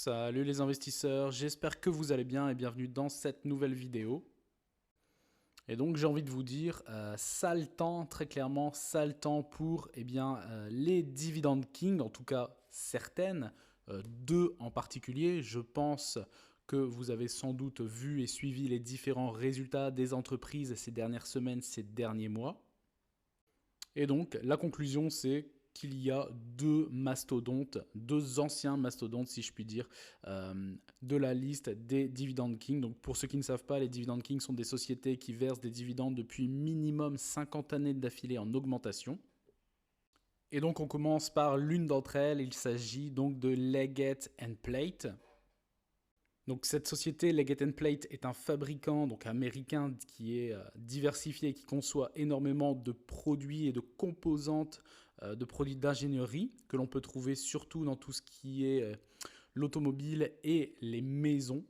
Salut les investisseurs, j'espère que vous allez bien et bienvenue dans cette nouvelle vidéo. Et donc j'ai envie de vous dire, sale temps, très clairement, sale temps pour les dividendes king, en tout cas certaines, deux en particulier. Je pense que vous avez sans doute vu et suivi les différents résultats des entreprises ces dernières semaines, ces derniers mois. Et donc, la conclusion, c'est qu'il y a deux mastodontes, deux anciens mastodontes, si je puis dire, de la liste des dividend kings. Donc, pour ceux qui ne savent pas, les dividend kings sont des sociétés qui versent des dividendes depuis minimum 50 années d'affilée en augmentation. Et donc, on commence par l'une d'entre elles. Il s'agit donc de Leggett & Plate. Donc cette société, Leggett & Plate, est un fabricant donc américain qui est diversifié, qui conçoit énormément de produits et de composantes de produits d'ingénierie que l'on peut trouver surtout dans tout ce qui est l'automobile et les maisons.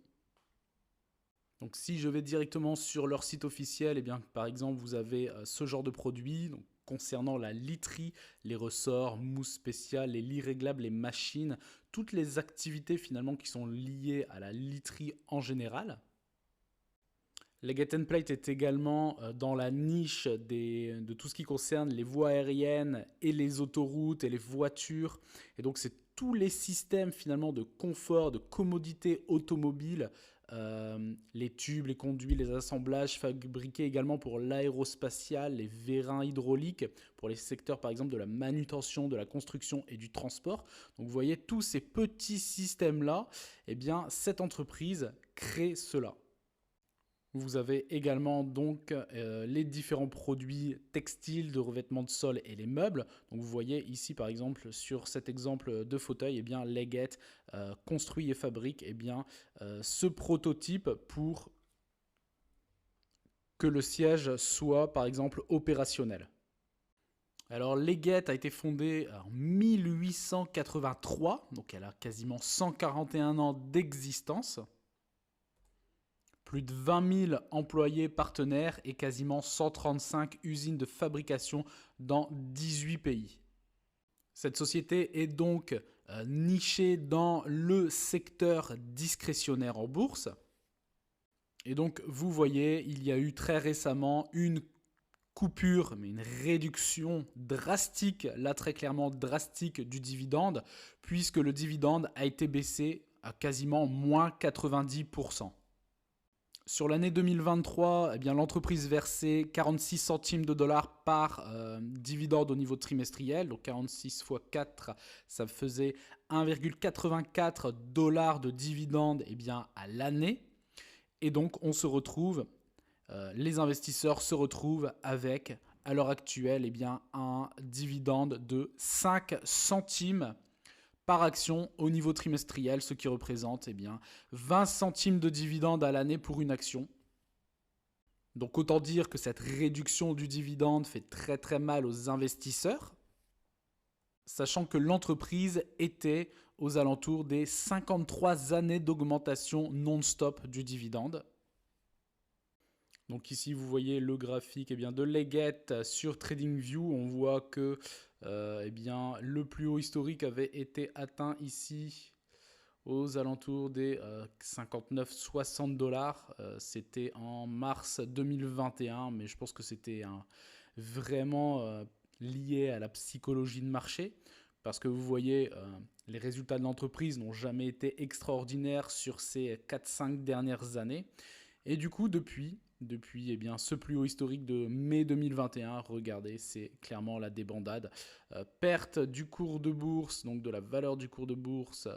Donc si je vais directement sur leur site officiel, par exemple vous avez ce genre de produits. Donc, concernant la literie, les ressorts, mousses spéciales, les lits réglables, les machines, toutes les activités finalement qui sont liées à la literie en général. Leggett & Plate est également dans la niche de tout ce qui concerne les voies aériennes et les autoroutes et les voitures. Et donc c'est tous les systèmes finalement de confort, de commodité automobile, les tubes, les conduits, les assemblages fabriqués également pour l'aérospatial, les vérins hydrauliques, pour les secteurs par exemple de la manutention, de la construction et du transport. Donc vous voyez tous ces petits systèmes-là, cette entreprise crée cela. Vous avez également donc les différents produits textiles de revêtement de sol et les meubles. Donc vous voyez ici par exemple sur cet exemple de fauteuil, Leggett construit et fabrique ce prototype pour que le siège soit par exemple opérationnel. Alors Leggett a été fondée en 1883, donc elle a quasiment 141 ans d'existence. Plus de 20 000 employés partenaires et quasiment 135 usines de fabrication dans 18 pays. Cette société est donc nichée dans le secteur discrétionnaire en bourse. Et donc vous voyez, il y a eu très récemment une coupure, mais une réduction drastique, là très clairement drastique du dividende, puisque le dividende a été baissé à quasiment moins 90%. Sur l'année 2023, l'entreprise versait 46 centimes de dollars par dividende au niveau trimestriel. Donc 46 fois 4, ça faisait 1,84 dollars de dividende à l'année. Et donc on se retrouve, les investisseurs se retrouvent avec, à l'heure actuelle, un dividende de 5 centimes par action au niveau trimestriel, ce qui représente 20 centimes de dividende à l'année pour une action. Donc autant dire que cette réduction du dividende fait très très mal aux investisseurs, sachant que l'entreprise était aux alentours des 53 années d'augmentation non-stop du dividende. Donc ici, vous voyez le graphique de Leggett sur TradingView. On voit que le plus haut historique avait été atteint ici aux alentours des 59-60 dollars. C'était en mars 2021, mais je pense que c'était vraiment lié à la psychologie de marché. Parce que vous voyez, les résultats de l'entreprise n'ont jamais été extraordinaires sur ces 4-5 dernières années. Et du coup, depuis ce plus haut historique de mai 2021, regardez, c'est clairement la débandade. Perte du cours de bourse, donc de la valeur du cours de bourse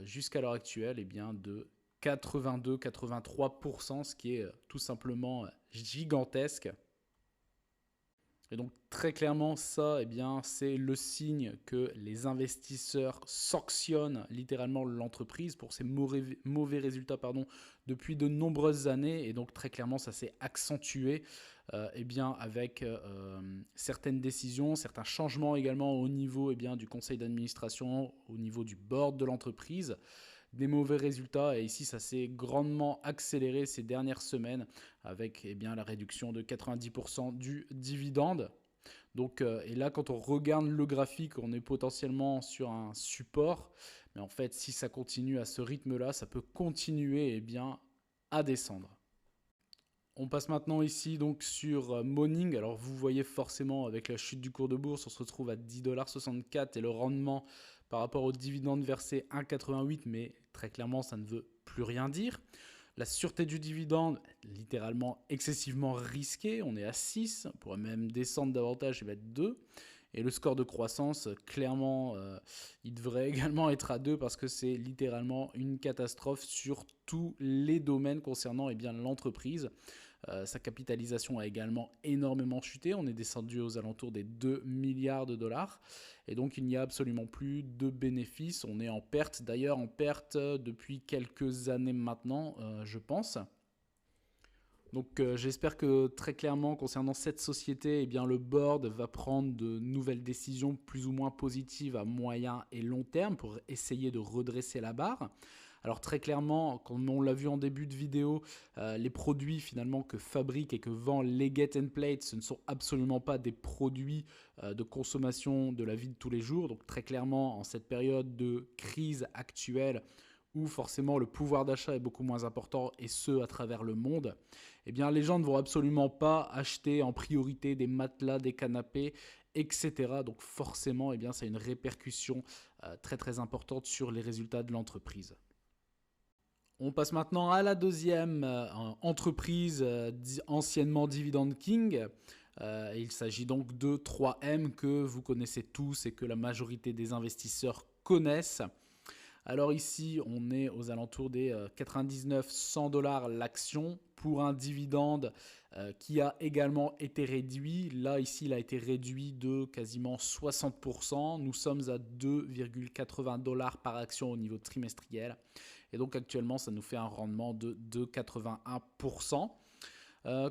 jusqu'à l'heure actuelle, de 82-83%, ce qui est tout simplement gigantesque. Et donc très clairement ça, c'est le signe que les investisseurs sanctionnent littéralement l'entreprise pour ses mauvais résultats depuis de nombreuses années. Et donc très clairement ça s'est accentué avec certaines décisions, certains changements également au niveau du conseil d'administration, au niveau du board de l'entreprise. Des mauvais résultats, et ici ça s'est grandement accéléré ces dernières semaines avec la réduction de 90% du dividende. Donc, et là quand on regarde le graphique, on est potentiellement sur un support, Mais en fait, si ça continue à ce rythme-là, ça peut continuer eh bien, à descendre. On passe maintenant ici donc sur Morning. Alors vous voyez forcément avec la chute du cours de bourse, on se retrouve à 10,64 $ et le rendement par rapport aux dividendes versés 1,88, mais très clairement ça ne veut plus rien dire. La sûreté du dividende, littéralement excessivement risquée, on est à 6, on pourrait même descendre davantage et mettre 2. Et le score de croissance, clairement, il devrait également être à 2 parce que c'est littéralement une catastrophe sur tous les domaines concernant eh bien, l'entreprise. Sa capitalisation a également énormément chuté. On est descendu aux alentours des 2 milliards de dollars. Et donc, il n'y a absolument plus de bénéfices. On est en perte, d'ailleurs en perte depuis quelques années maintenant, je pense. Donc j'espère que très clairement concernant cette société, eh bien, le board va prendre de nouvelles décisions plus ou moins positives à moyen et long terme pour essayer de redresser la barre. Alors très clairement, comme on l'a vu en début de vidéo, les produits finalement que fabrique et que vend Leggett & Platt, ce ne sont absolument pas des produits de consommation de la vie de tous les jours. Donc très clairement, en cette période de crise actuelle, où forcément le pouvoir d'achat est beaucoup moins important, et ce à travers le monde, eh bien les gens ne vont absolument pas acheter en priorité des matelas, des canapés, etc. Donc forcément, eh bien, ça a une répercussion très très importante sur les résultats de l'entreprise. On passe maintenant à la deuxième entreprise anciennement Dividend King. Il s'agit donc de 3M que vous connaissez tous et que la majorité des investisseurs connaissent. Alors ici, on est aux alentours des 99-100 $ l'action pour un dividende qui a également été réduit. Là, ici, il a été réduit de quasiment 60%. Nous sommes à 2,80 $ par action au niveau trimestriel. Et donc actuellement, ça nous fait un rendement de 2,81%.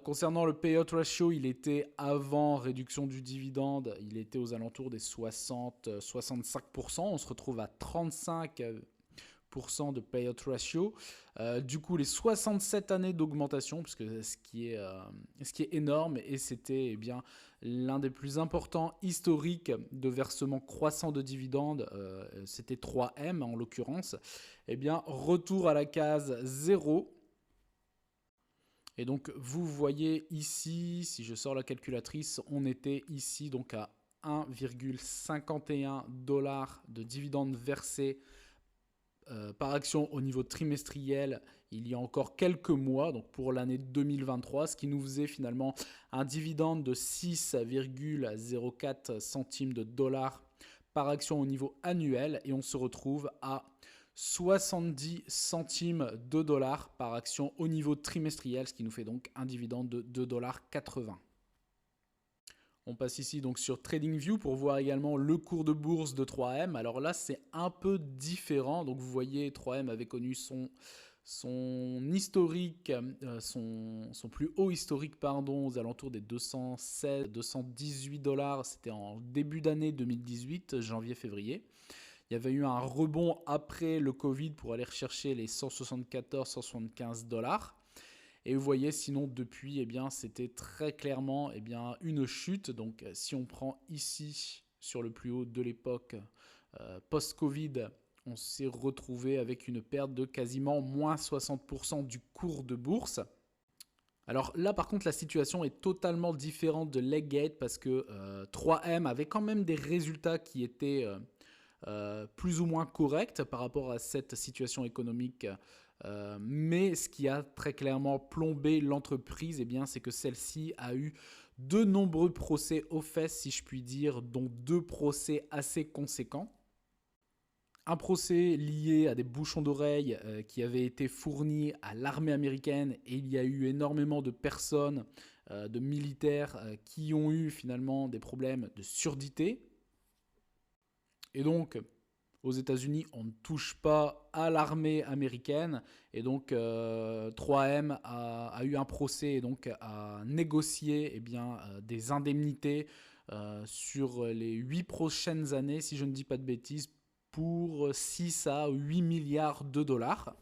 Concernant le payout ratio, il était avant réduction du dividende, il était aux alentours des 60-65%. On se retrouve à 35% de payout ratio. Du coup, les 67 années d'augmentation, puisque ce qui est énorme, et c'était eh bien l'un des plus importants historiques de versement croissant de dividendes, c'était 3M en l'occurrence. Eh bien, retour à la case 0. Et donc, vous voyez ici, si je sors la calculatrice, on était ici donc à 1,51 $ de dividendes versés par action au niveau trimestriel il y a encore quelques mois, donc pour l'année 2023, ce qui nous faisait finalement un dividende de 6,04 centimes de dollars par action au niveau annuel, et on se retrouve à 70 centimes de dollars par action au niveau trimestriel, ce qui nous fait donc un dividende de 2,80 $. On passe ici donc sur TradingView pour voir également le cours de bourse de 3M. Alors là, c'est un peu différent. Donc vous voyez, 3M avait connu son historique, son plus haut historique, aux alentours des 216-218 $. C'était en début d'année 2018, janvier-février. Il y avait eu un rebond après le Covid pour aller rechercher les 174-175 $. Et vous voyez, sinon depuis, eh bien, c'était très clairement eh bien, une chute. Donc si on prend ici, sur le plus haut de l'époque post-Covid, on s'est retrouvé avec une perte de quasiment moins 60% du cours de bourse. Alors là, par contre, la situation est totalement différente de Leggett parce que 3M avait quand même des résultats qui étaient plus ou moins corrects par rapport à cette situation économique. Mais ce qui a très clairement plombé l'entreprise, eh bien, c'est que celle-ci a eu de nombreux procès aux fesses, si je puis dire, dont 2 procès assez conséquents. Un procès lié à des bouchons d'oreilles qui avaient été fournis à l'armée américaine, et il y a eu énormément de personnes, de militaires qui ont eu finalement des problèmes de surdité. Et donc, aux États-Unis, on ne touche pas à l'armée américaine, et donc 3M a eu un procès et donc a négocié eh bien, des indemnités sur les 8 prochaines années, si je ne dis pas de bêtises, pour 6 à 8 milliards de dollars.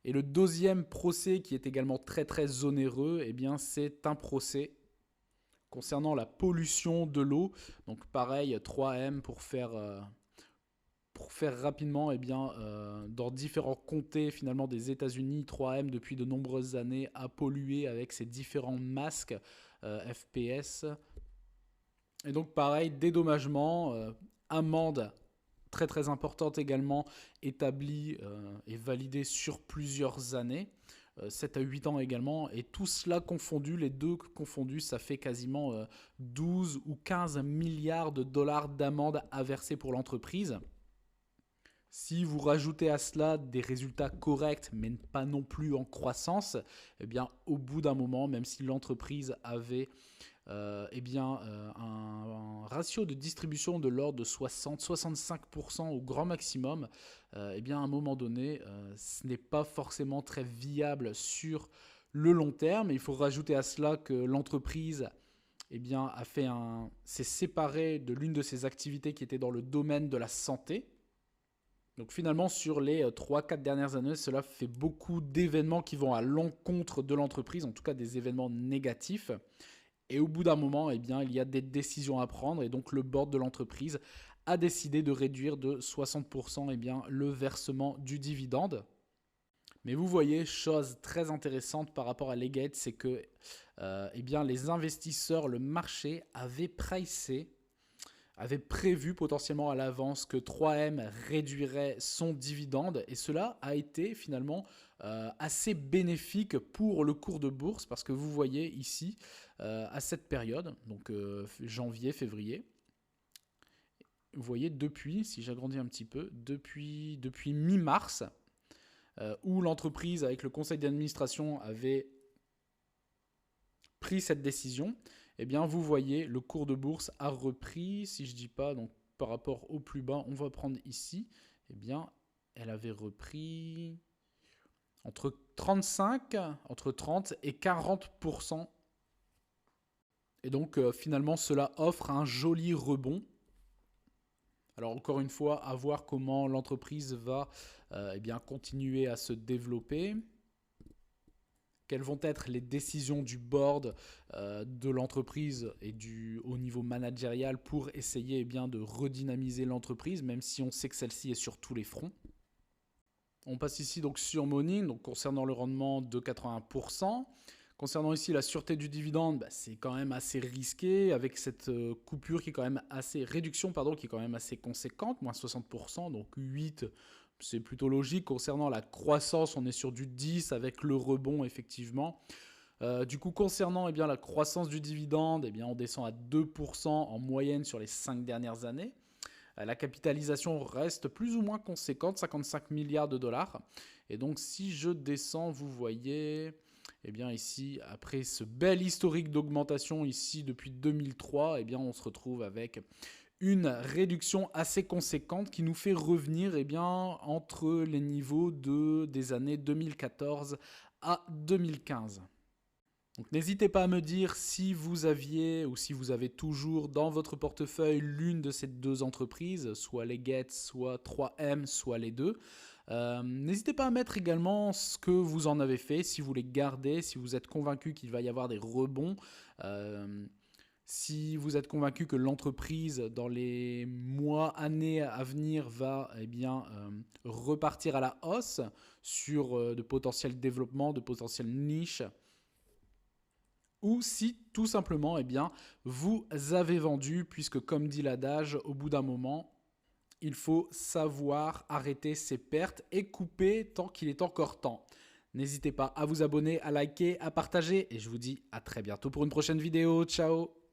Et le deuxième procès, qui est également très très onéreux, eh bien, c'est un procès concernant la pollution de l'eau. Donc pareil, 3M pour pour faire rapidement, eh bien, dans différents comtés finalement des États-Unis, 3M depuis de nombreuses années a pollué avec ses différents masques FPS. Et donc pareil, dédommagement, amende très très importante également, établie et validée sur plusieurs années. 7 à 8 ans également, et tout cela confondu, les deux confondus, ça fait quasiment 12 ou 15 milliards de dollars d'amende à verser pour l'entreprise. Si vous rajoutez à cela des résultats corrects, mais pas non plus en croissance, eh bien, au bout d'un moment, même si l'entreprise avait un ratio de distribution de l'ordre de 60-65% au grand maximum, eh bien, à un moment donné, ce n'est pas forcément très viable sur le long terme. Il faut rajouter à cela que l'entreprise s'est séparée de l'une de ses activités qui était dans le domaine de la santé. Donc finalement, sur les 3-4 dernières années, cela fait beaucoup d'événements qui vont à l'encontre de l'entreprise, en tout cas des événements négatifs. Et au bout d'un moment, eh bien, il y a des décisions à prendre, et donc le board de l'entreprise a décidé de réduire de 60% eh bien, le versement du dividende. Mais vous voyez, chose très intéressante par rapport à Leggett, c'est que eh bien, les investisseurs, le marché avait prévu potentiellement à l'avance que 3M réduirait son dividende, et cela a été finalement assez bénéfique pour le cours de bourse, parce que vous voyez ici, à cette période, donc janvier, février, vous voyez depuis, si j'agrandis un petit peu, depuis mi-mars, où l'entreprise avec le conseil d'administration avait pris cette décision, eh bien vous voyez le cours de bourse a repris, si je ne dis pas, donc par rapport au plus bas, on va prendre ici, eh bien elle avait repris entre 30 et 40%. Et donc finalement cela offre un joli rebond. Alors encore une fois, à voir comment l'entreprise va continuer à se développer. Quelles vont être les décisions du board de l'entreprise et au niveau managérial pour essayer de redynamiser l'entreprise, même si on sait que celle-ci est sur tous les fronts. On passe ici donc sur Morning, donc concernant le rendement de 80%. Concernant ici la sûreté du dividende, c'est quand même assez risqué avec cette coupure qui est quand même réduction qui est quand même assez conséquente, moins 60%, donc 8%. C'est plutôt logique. Concernant la croissance, on est sur du 10 avec le rebond, effectivement. Du coup, concernant la croissance du dividende, on descend à 2% en moyenne sur les 5 dernières années. La capitalisation reste plus ou moins conséquente, 55 milliards de dollars. Et donc, si je descends, vous voyez, ici, après ce bel historique d'augmentation ici depuis 2003, on se retrouve avec une réduction assez conséquente qui nous fait revenir entre les niveaux des années 2014 à 2015. Donc n'hésitez pas à me dire si vous aviez ou si vous avez toujours dans votre portefeuille l'une de ces deux entreprises, soit Leggett, soit 3M, soit les deux. N'hésitez pas à mettre également ce que vous en avez fait, si vous les gardez, si vous êtes convaincu qu'il va y avoir des rebonds. Si vous êtes convaincu que l'entreprise, dans les mois, années à venir, va repartir à la hausse sur de potentiels développements, de potentielles niches, ou si tout simplement vous avez vendu, puisque comme dit l'adage, au bout d'un moment, il faut savoir arrêter ses pertes et couper tant qu'il est encore temps. N'hésitez pas à vous abonner, à liker, à partager, et je vous dis à très bientôt pour une prochaine vidéo. Ciao!